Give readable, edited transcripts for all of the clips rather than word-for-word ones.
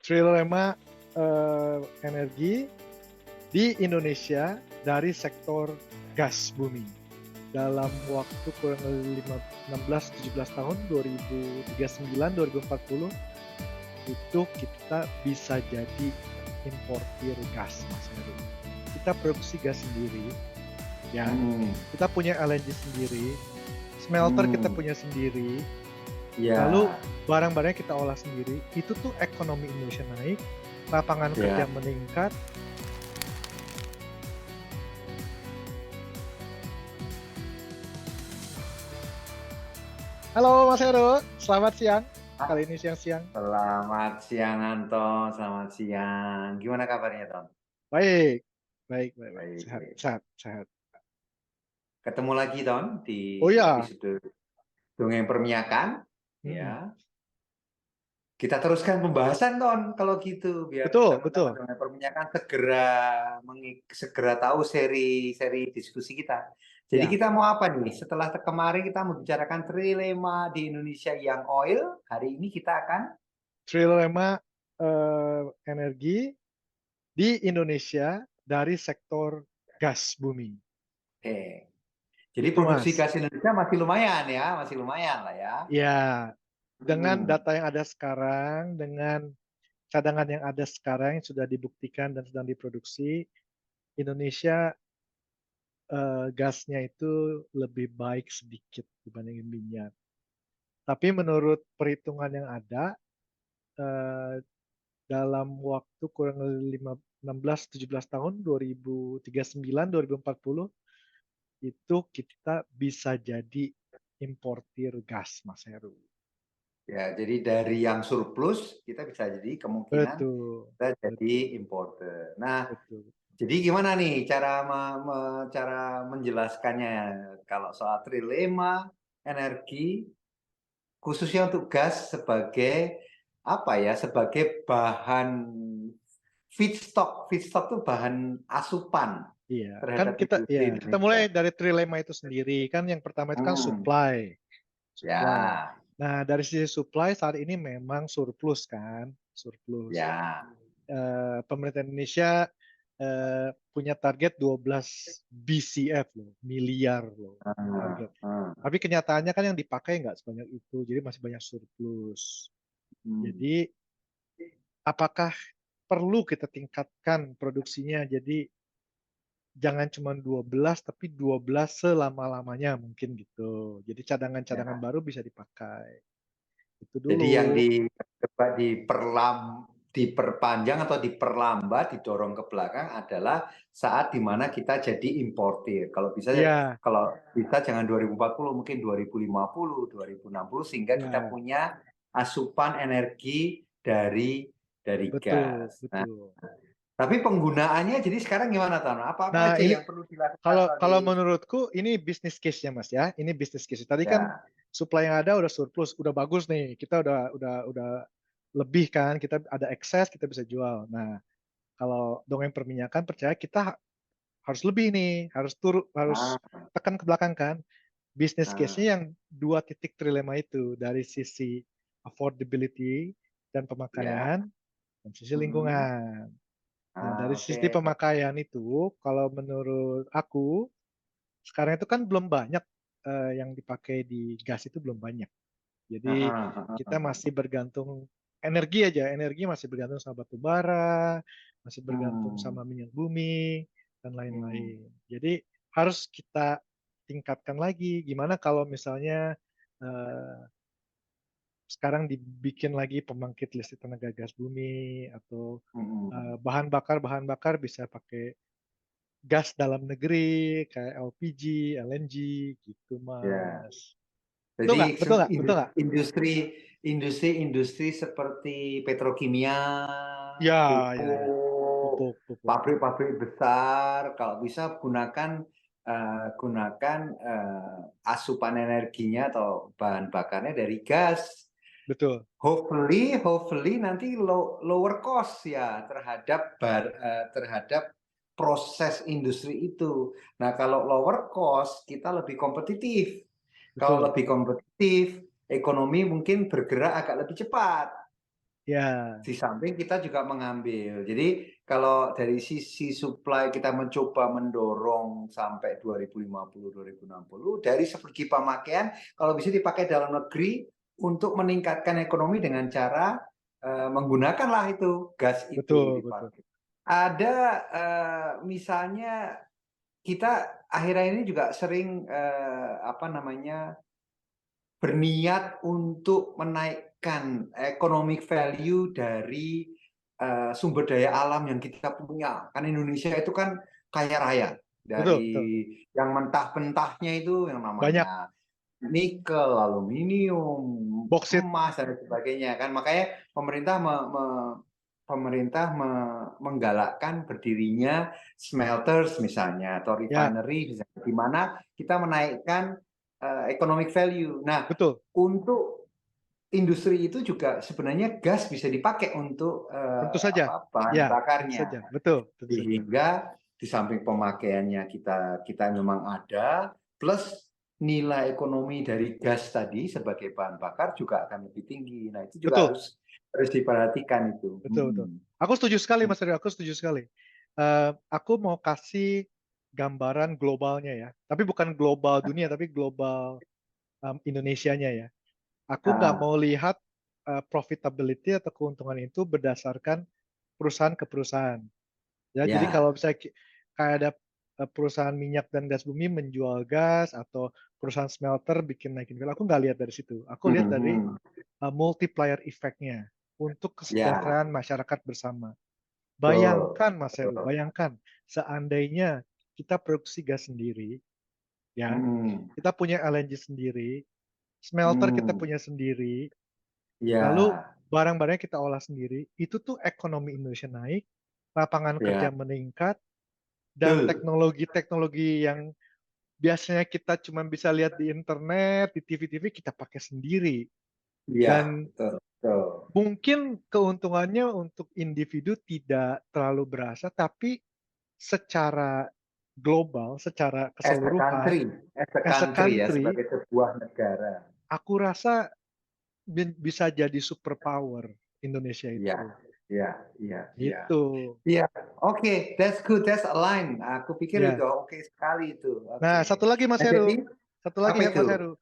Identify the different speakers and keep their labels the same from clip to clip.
Speaker 1: Trilema energi di Indonesia dari sektor gas bumi. Dalam waktu kurang lebih 16-17 tahun, 2039-2040, itu kita bisa jadi importir gas, Mas Heru. Kita produksi gas sendiri, ya. Kita punya LNG sendiri, smelter kita punya sendiri, lalu barang-barangnya kita olah sendiri. Itu tuh ekonomi Indonesia naik, lapangan kerja meningkat. Halo Mas Heru, selamat siang. Kali ini siang-siang.
Speaker 2: Selamat siang Anton, selamat siang. Gimana kabarnya Ton?
Speaker 1: Baik. Sehat,
Speaker 2: Baik.
Speaker 1: sehat, sehat.
Speaker 2: Ketemu lagi Ton di
Speaker 1: Oh ya.
Speaker 2: episode Dongeng Permiakan. Ya. Kita teruskan pembahasan Ton kalau gitu biar teman-teman Dongeng Permiakan segera tahu seri diskusi kita. Jadi kita mau apa nih? Setelah kemarin kita membicarakan trilema di Indonesia yang oil, hari ini kita akan
Speaker 1: trilema energi di Indonesia dari sektor gas bumi.
Speaker 2: Oke. Jadi
Speaker 1: Itu
Speaker 2: produksi
Speaker 1: Mas.
Speaker 2: gas Indonesia masih lumayan lah ya.
Speaker 1: Ya, dengan data yang ada sekarang, dengan cadangan yang ada sekarang yang sudah dibuktikan dan sedang diproduksi, Indonesia gasnya itu lebih baik sedikit dibandingin minyak. Tapi menurut perhitungan yang ada, dalam waktu kurang lebih 16-17 tahun, 2039-2040, itu kita bisa jadi importir gas, Mas Heru.
Speaker 2: Ya, jadi dari yang surplus kita bisa jadi kemungkinan
Speaker 1: Betul.
Speaker 2: kita jadi importer. Nah,
Speaker 1: Betul.
Speaker 2: jadi gimana nih cara menjelaskannya kalau soal trilema energi khususnya untuk gas sebagai apa ya? Sebagai bahan feedstock itu bahan asupan
Speaker 1: Iya, kan
Speaker 2: terhadap
Speaker 1: kita
Speaker 2: industri
Speaker 1: mulai
Speaker 2: Indonesia.
Speaker 1: dari trilema itu sendiri. Kan yang pertama itu kan supply.
Speaker 2: Ya,
Speaker 1: Nah, dari sisi supply saat ini memang surplus kan, surplus.
Speaker 2: ya.
Speaker 1: Pemerintah Indonesia punya target 12 BCF loh, miliar loh target. Tapi kenyataannya kan yang dipakai nggak sebanyak itu, jadi masih banyak surplus. Jadi apakah perlu kita tingkatkan produksinya? Jadi jangan cuma 12, tapi 12 selama-lamanya mungkin gitu. Jadi cadangan-cadangan baru bisa dipakai. Itu
Speaker 2: Jadi yang
Speaker 1: dulu.
Speaker 2: diperpanjang atau diperlambat, didorong ke belakang adalah saat dimana kita jadi importir. Kalau
Speaker 1: Iya,
Speaker 2: bisa jangan 2040, mungkin 2050, 2060 sehingga kita
Speaker 1: ya,
Speaker 2: punya asupan energi dari
Speaker 1: betul,
Speaker 2: gas. Nah,
Speaker 1: betul.
Speaker 2: tapi penggunaannya jadi sekarang gimana Tan? Apa
Speaker 1: Nah,
Speaker 2: aja
Speaker 1: ini
Speaker 2: yang perlu dilakukan
Speaker 1: kalau
Speaker 2: Tan,
Speaker 1: kalau menurutku ini bisnis case-nya Mas ya. Ini bisnis case. Tadi kan
Speaker 2: ya.
Speaker 1: supply yang ada udah surplus, udah bagus nih. Kita udah lebih kan, kita ada excess, kita bisa jual. Nah, kalau dongeng perminyakan percaya kita harus lebih nih, harus
Speaker 2: Nah,
Speaker 1: tekan ke belakang kan. Bisnis
Speaker 2: nah,
Speaker 1: case-nya yang dua titik trilema itu dari sisi affordability dan
Speaker 2: ya.
Speaker 1: pemakaian dan sisi
Speaker 2: Hmm.
Speaker 1: lingkungan. Nah, dari
Speaker 2: Ah,
Speaker 1: sisi
Speaker 2: oke.
Speaker 1: pemakaian itu, kalau menurut aku, sekarang itu kan belum banyak yang dipakai di gas itu belum banyak. Jadi kita masih bergantung energi aja, energi masih bergantung sama batu bara, masih bergantung sama minyak bumi dan lain-lain. Jadi harus kita tingkatkan lagi. Gimana kalau misalnya eh, sekarang dibikin lagi pembangkit listrik tenaga gas bumi atau bahan bakar bisa pakai gas dalam negeri kayak LPG, LNG gitu
Speaker 2: Ya.
Speaker 1: Mas. Betul
Speaker 2: Jadi
Speaker 1: nggak? Betul nggak? Betul nggak?
Speaker 2: industri seperti petrokimia,
Speaker 1: Ya, ya.
Speaker 2: pupuk,
Speaker 1: Pupuk.
Speaker 2: pabrik-pabrik besar, kalau bisa gunakan asupan energinya atau bahan bakarnya dari gas.
Speaker 1: Betul.
Speaker 2: Hopefully nanti lower cost ya terhadap proses industri itu. Nah, kalau lower cost kita lebih kompetitif. Kalau
Speaker 1: Betul.
Speaker 2: lebih kompetitif, ekonomi mungkin bergerak agak lebih cepat.
Speaker 1: Ya,
Speaker 2: Di samping kita juga mengambil. Jadi kalau dari sisi supply kita mencoba mendorong sampai 2050, 2060 dari segi pemakaian kalau bisa dipakai dalam negeri untuk meningkatkan ekonomi dengan cara menggunakanlah itu gas itu
Speaker 1: betul, betul.
Speaker 2: dipakai. Ada misalnya kita akhir-akhir ini juga sering apa namanya berniat untuk menaikkan economic value dari sumber daya alam yang kita punya. Kan Indonesia itu kan kaya raya
Speaker 1: Betul, betul.
Speaker 2: dari yang mentah-mentahnya itu yang
Speaker 1: Banyak
Speaker 2: namanya nikel, aluminium,
Speaker 1: boksit.
Speaker 2: emas dan sebagainya kan. Makanya pemerintah menggalakkan berdirinya smelters misalnya atau
Speaker 1: Ya,
Speaker 2: refinery misalnya, di mana kita menaikkan economic value. Nah,
Speaker 1: betul.
Speaker 2: untuk industri itu juga sebenarnya gas bisa dipakai untuk
Speaker 1: Tentu saja.
Speaker 2: bahan
Speaker 1: Ya, tentu
Speaker 2: bakarnya.
Speaker 1: saja. Betul, tentu saja.
Speaker 2: Sehingga di samping pemakaiannya kita memang ada, plus nilai ekonomi dari gas tadi sebagai bahan bakar juga akan lebih tinggi. Nah, itu juga
Speaker 1: Betul,
Speaker 2: harus diperhatikan itu.
Speaker 1: betul, betul. Aku setuju sekali, Mas Rio. Aku setuju sekali. Aku mau kasih gambaran globalnya ya. Tapi bukan global dunia, tapi global Indonesianya ya. Aku nggak
Speaker 2: Ah,
Speaker 1: mau lihat profitability atau keuntungan itu berdasarkan perusahaan ke perusahaan. Ya, jadi
Speaker 2: ya,
Speaker 1: kalau misalnya kayak ada perusahaan minyak dan gas bumi menjual gas atau perusahaan smelter bikin naikin value, aku nggak lihat dari situ. Aku lihat dari
Speaker 2: mhm,
Speaker 1: multiplier effect-nya untuk
Speaker 2: ya,
Speaker 1: kesejahteraan masyarakat bersama.
Speaker 2: betul,
Speaker 1: Bayangkan, Mas Heru,
Speaker 2: betul.
Speaker 1: bayangkan seandainya kita produksi gas sendiri, ya,
Speaker 2: Hmm,
Speaker 1: kita punya LNG sendiri, smelter kita
Speaker 2: hmm,
Speaker 1: punya sendiri, lalu
Speaker 2: ya,
Speaker 1: barang-barangnya kita olah sendiri, itu tuh ekonomi Indonesia naik, lapangan kerja
Speaker 2: ya,
Speaker 1: meningkat, dan
Speaker 2: betul.
Speaker 1: teknologi-teknologi yang biasanya kita cuma bisa lihat di internet, di TV-TV, kita pakai sendiri.
Speaker 2: Iya,
Speaker 1: Dan
Speaker 2: betul, betul.
Speaker 1: mungkin keuntungannya untuk individu tidak terlalu berasa, tapi secara global, secara keseluruhan,
Speaker 2: As a
Speaker 1: as a
Speaker 2: country ya,
Speaker 1: country,
Speaker 2: sebagai sebuah negara.
Speaker 1: aku rasa bisa jadi superpower Indonesia
Speaker 2: Iya,
Speaker 1: itu.
Speaker 2: iya, iya, iya.
Speaker 1: Itu.
Speaker 2: Iya, oke, that's good, that's align. Aku pikir itu
Speaker 1: Ya.
Speaker 2: oke sekali itu.
Speaker 1: Nah,
Speaker 2: Oke.
Speaker 1: satu lagi Mas
Speaker 2: Nah, jadi
Speaker 1: Heru. Satu lagi
Speaker 2: apa
Speaker 1: ya
Speaker 2: itu?
Speaker 1: Mas Heru.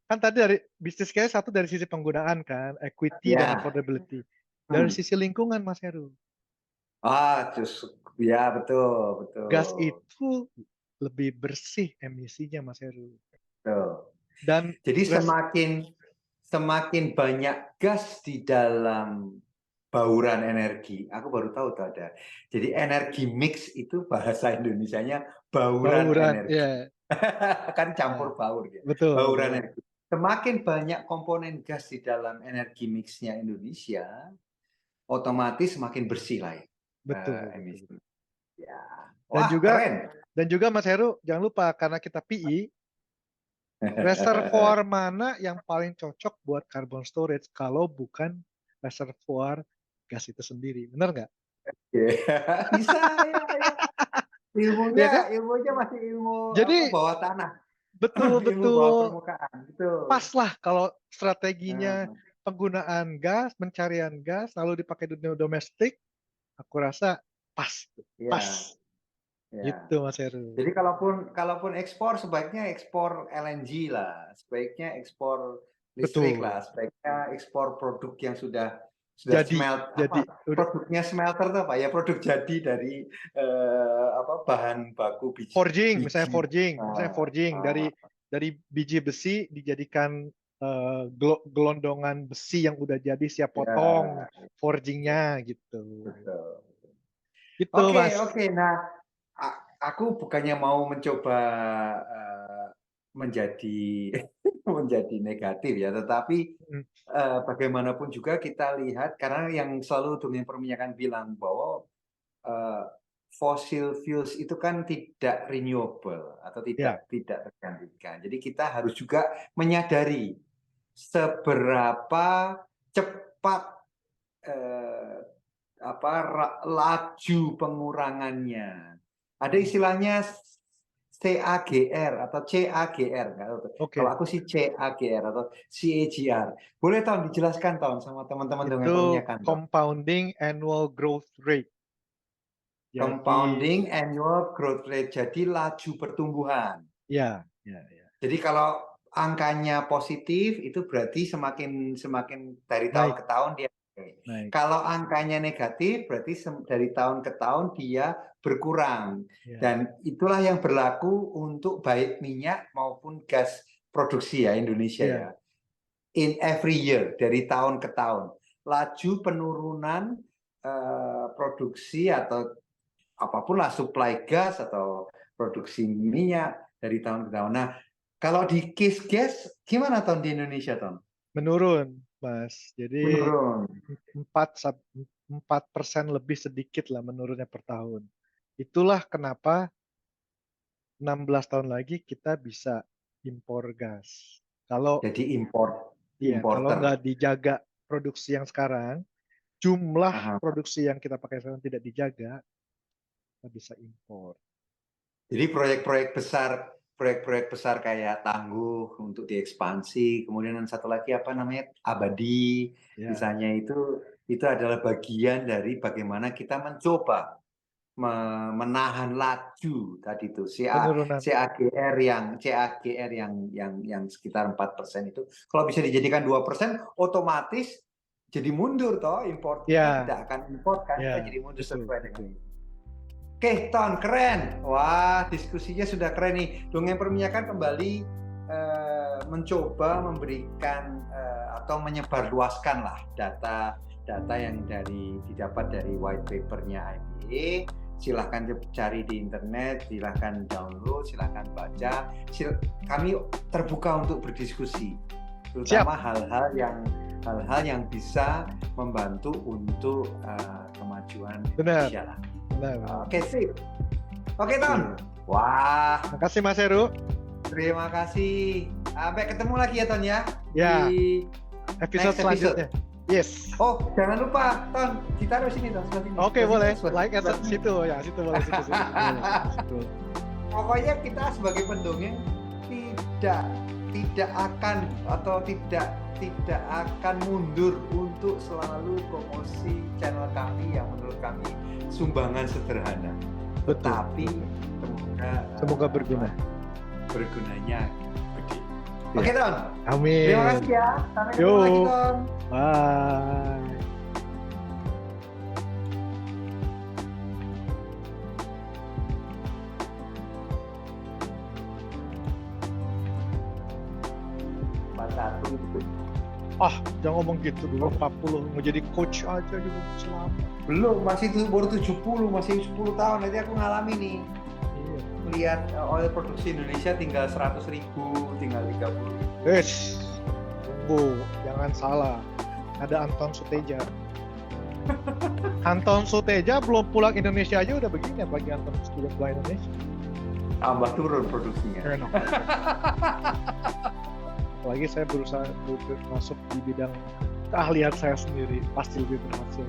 Speaker 1: Kan tadi dari bisnis case satu dari sisi penggunaan kan, equity dan
Speaker 2: Ya,
Speaker 1: affordability. Dari
Speaker 2: hmm.
Speaker 1: sisi lingkungan Mas Heru.
Speaker 2: Justru ya betul,
Speaker 1: Gas
Speaker 2: betul,
Speaker 1: itu lebih bersih emisinya Mas Heru.
Speaker 2: betul.
Speaker 1: Dan
Speaker 2: Jadi
Speaker 1: res
Speaker 2: semakin banyak gas di dalam bauran energi. Aku baru tahu tuh ada. Jadi energi mix itu bahasa Indonesianya bauran
Speaker 1: bauran,
Speaker 2: energi.
Speaker 1: ya,
Speaker 2: Kan
Speaker 1: ya,
Speaker 2: campur baur ya.
Speaker 1: betul,
Speaker 2: Bauran
Speaker 1: betul,
Speaker 2: energi. Semakin banyak komponen gas di dalam energi mixnya Indonesia, otomatis semakin bersih lah ya,
Speaker 1: betul, betul,
Speaker 2: emisi.
Speaker 1: betul.
Speaker 2: Ya.
Speaker 1: Dan
Speaker 2: Wah,
Speaker 1: juga
Speaker 2: keren.
Speaker 1: dan juga Mas Heru jangan lupa karena kita PI, reservoir mana yang paling cocok buat carbon storage kalau bukan reservoir gas itu sendiri, benar nggak?
Speaker 2: Bisa ya, ya.
Speaker 1: Ya kan?
Speaker 2: Ilmunya masih ilmu apa
Speaker 1: Jadi
Speaker 2: bawah tanah,
Speaker 1: betul
Speaker 2: ilmu bawah
Speaker 1: betul
Speaker 2: permukaan. Betul.
Speaker 1: pas lah kalau strateginya
Speaker 2: Nah,
Speaker 1: penggunaan gas, pencarian gas lalu dipakai di dunia domestik, aku rasa pas, pas
Speaker 2: ya, ya.
Speaker 1: gitu Mas Heru.
Speaker 2: Jadi kalaupun ekspor sebaiknya ekspor LNG lah, sebaiknya ekspor listrik
Speaker 1: Betul.
Speaker 2: lah, sebaiknya ekspor produk yang sudah
Speaker 1: Jadi jadi udah
Speaker 2: produknya smelter tuh apa ya, produk jadi dari apa bahan baku
Speaker 1: forging, misalnya
Speaker 2: biji.
Speaker 1: forging, misalnya
Speaker 2: Ah,
Speaker 1: forging
Speaker 2: ah,
Speaker 1: dari biji besi dijadikan gelondongan besi yang udah jadi siap potong,
Speaker 2: ya, ya,
Speaker 1: forgingnya gitu.
Speaker 2: betul.
Speaker 1: Gitu
Speaker 2: Oke,
Speaker 1: Mas.
Speaker 2: oke. Nah, aku bukannya mau mencoba eh, menjadi menjadi negatif ya, tetapi
Speaker 1: Mm,
Speaker 2: bagaimanapun juga kita lihat karena yang selalu dunia perminyakan bilang bahwa eh, fossil fuels itu kan tidak renewable atau
Speaker 1: ya,
Speaker 2: tidak tergantikan. Jadi kita harus juga menyadari seberapa cepat eh, laju pengurangannya. Ada istilahnya CAGR atau CAGR. Kalau aku sih CAGR atau CAGR. Boleh Ton dijelaskan Ton sama teman-teman dongeng
Speaker 1: Itu
Speaker 2: perminyakan.
Speaker 1: compounding annual growth rate.
Speaker 2: Compounding annual growth rate. Jadi laju pertumbuhan.
Speaker 1: Ya.
Speaker 2: Jadi kalau angkanya positif itu berarti semakin dari tahun ke tahun dia naik. Kalau angkanya negatif berarti dari tahun ke tahun dia berkurang. Dan itulah yang berlaku untuk baik minyak maupun gas produksi ya Indonesia ya. In every year dari tahun ke tahun. Laju penurunan produksi atau apapun lah supply gas atau produksi minyak dari tahun ke tahun. Nah, kalau di case gas gimana Ton di Indonesia Ton?
Speaker 1: Menurun, Mas. Jadi 4% lebih sedikit lah menurunnya per tahun. Itulah kenapa 16 tahun lagi kita bisa impor gas.
Speaker 2: Jadi
Speaker 1: kalau nggak dijaga produksi yang sekarang, jumlah produksi yang kita pakai sekarang tidak dijaga, kita bisa impor.
Speaker 2: Jadi proyek-proyek besar kayak Tangguh untuk diekspansi, kemudian yang satu lagi apa namanya Abadi, misalnya itu adalah bagian dari bagaimana kita mencoba menahan laju tadi itu CAGR yang sekitar 4% itu kalau bisa dijadikan 2% otomatis jadi mundur toh impor kita tidak akan impor kan kita jadi mundur sesuai dengan itu. Oke, Ton, keren. Wah, diskusinya sudah keren nih. Dongeng Perminyakan kembali mencoba memberikan atau menyebarluaskan lah data yang didapat dari white papernya IBA. Silahkan cari di internet, silahkan download, silahkan baca. Kami terbuka untuk berdiskusi, terutama hal-hal yang bisa membantu untuk kemajuan Indonesia. Oke, sip. Oke, Ton. Wah.
Speaker 1: Terima kasih Mas Heru.
Speaker 2: Terima kasih. Sampai ketemu lagi ya, Ton ya.
Speaker 1: Ya. Di episode selanjutnya. Yes.
Speaker 2: Oh, jangan lupa, Ton, ditaruh sini, Ton.
Speaker 1: Oke, boleh. Like at situ, ya, situ boleh situ.
Speaker 2: Pokoknya kita sebagai pendongeng tidak akan atau tidak akan mundur untuk selalu promosi channel kami yang menurut kami sumbangan sederhana. Tetapi
Speaker 1: semoga berguna.
Speaker 2: Bergunanya gede. Oke, Ton.
Speaker 1: Amin.
Speaker 2: Terima kasih ya. Sampai ketemu lagi, Ton.
Speaker 1: Bye. Jangan ngomong gitu dulu. 40 mau jadi coach aja juga selama.
Speaker 2: Belum, baru 70, masih 10 tahun. Nanti aku ngalami nih. Lihat oil produksi Indonesia tinggal 100.000, tinggal 30.000.
Speaker 1: Tunggu, jangan salah. Ada Anton Suteja. Anton Suteja belum pulang Indonesia aja udah begini, apalagi Anton sudah pulang Indonesia.
Speaker 2: Tambah turun produksinya.
Speaker 1: Apalagi saya berusaha masuk di bidang keahlian saya sendiri, pasti lebih berhasil.